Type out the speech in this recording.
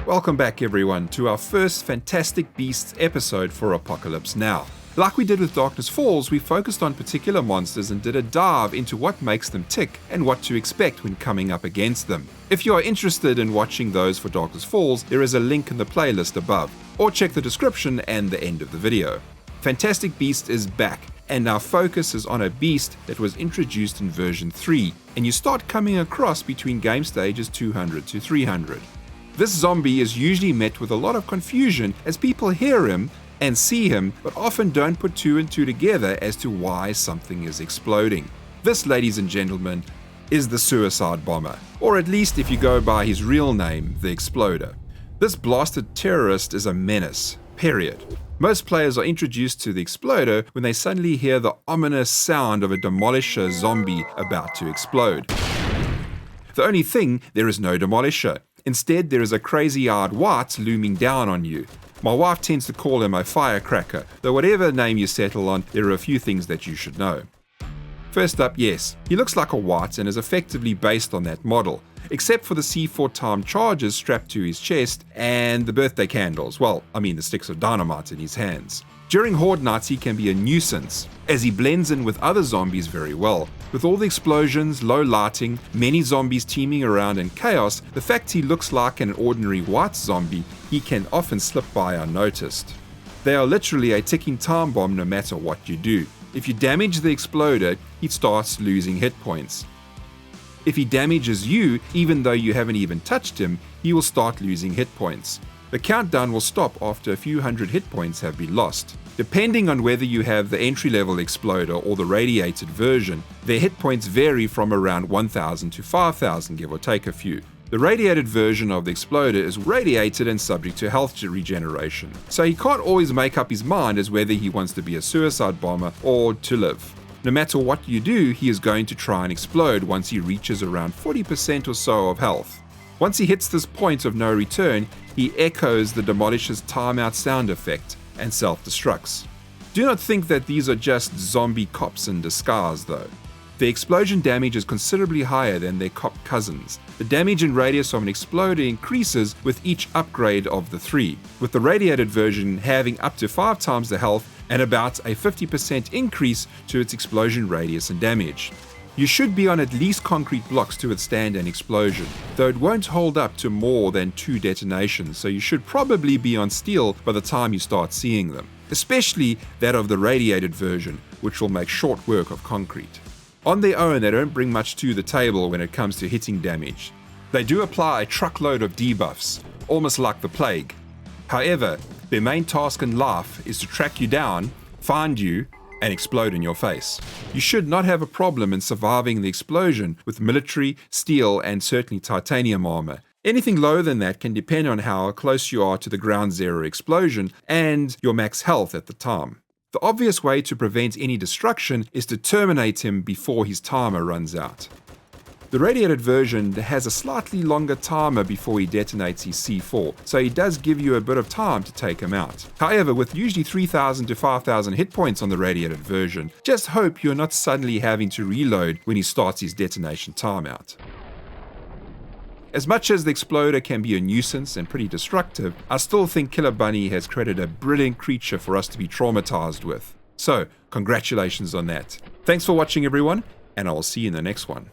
Welcome back everyone to our first Fantastic Beasts episode for Apocalypse Now. Like we did with Darkness Falls, we focused on particular monsters and did a dive into what makes them tick and what to expect when coming up against them. If you are interested in watching those for Darkness Falls, there is a link in the playlist above, or check the description and the end of the video. Fantastic Beast is back, and our focus is on a beast that was introduced in version 3, and you start coming across between game stages 200 to 300. This zombie is usually met with a lot of confusion as people hear him and see him, but often don't put two and two together as to why something is exploding. This, ladies and gentlemen, is the suicide bomber, or at least if you go by his real name, the Exploder. This blasted terrorist is a menace, period. Most players are introduced to the Exploder when they suddenly hear the ominous sound of a demolisher zombie about to explode. The only thing, there is no demolisher. Instead, there is a crazy-eyed Wight looming down on you. My wife tends to call him a firecracker, though whatever name you settle on, there are a few things that you should know. First up, yes, he looks like a Wight and is effectively based on that model, except for the C4 timed charges strapped to his chest and the birthday candles, the sticks of dynamite in his hands. During Horde nights he can be a nuisance, as he blends in with other zombies very well. With all the explosions, low lighting, many zombies teeming around and chaos, the fact he looks like an ordinary Wight zombie, he can often slip by unnoticed. They are literally a ticking time bomb no matter what you do. If you damage the Exploder, he starts losing hit points. If he damages you, even though you haven't even touched him, he will start losing hit points. The countdown will stop after a few hundred hit points have been lost. Depending on whether you have the entry-level Exploder or the radiated version, their hit points vary from around 1000 to 5000, give or take a few. The radiated version of the Exploder is radiated and subject to health regeneration, so he can't always make up his mind as whether he wants to be a suicide bomber or to live. No matter what you do, he is going to try and explode once he reaches around 40% or so of health. Once he hits this point of no return, he echoes the Demolisher's timeout sound effect and self-destructs. Do not think that these are just zombie cops in disguise though. The explosion damage is considerably higher than their cop cousins. The damage and radius of an Exploder increases with each upgrade of the three, with the radiated version having up to 5 times the health and about a 50% increase to its explosion radius and damage. You should be on at least concrete blocks to withstand an explosion, though it won't hold up to more than 2 detonations, so you should probably be on steel by the time you start seeing them, especially that of the radiated version, which will make short work of concrete. On their own, they don't bring much to the table when it comes to hitting damage. They do apply a truckload of debuffs, almost like the plague. However, their main task in life is to track you down, find you, and explode in your face. You should not have a problem in surviving the explosion with military, steel, and certainly titanium armor. Anything lower than that can depend on how close you are to the ground zero explosion and your max health at the time. The obvious way to prevent any destruction is to terminate him before his timer runs out. The radiated version has a slightly longer timer before he detonates his C4, so he does give you a bit of time to take him out. However, with usually 3000 to 5000 hit points on the radiated version, just hope you're not suddenly having to reload when he starts his detonation timeout. As much as the Exploder can be a nuisance and pretty destructive, I still think Killer Bunny has created a brilliant creature for us to be traumatized with. So, congratulations on that. Thanks for watching everyone, and I will see you in the next one.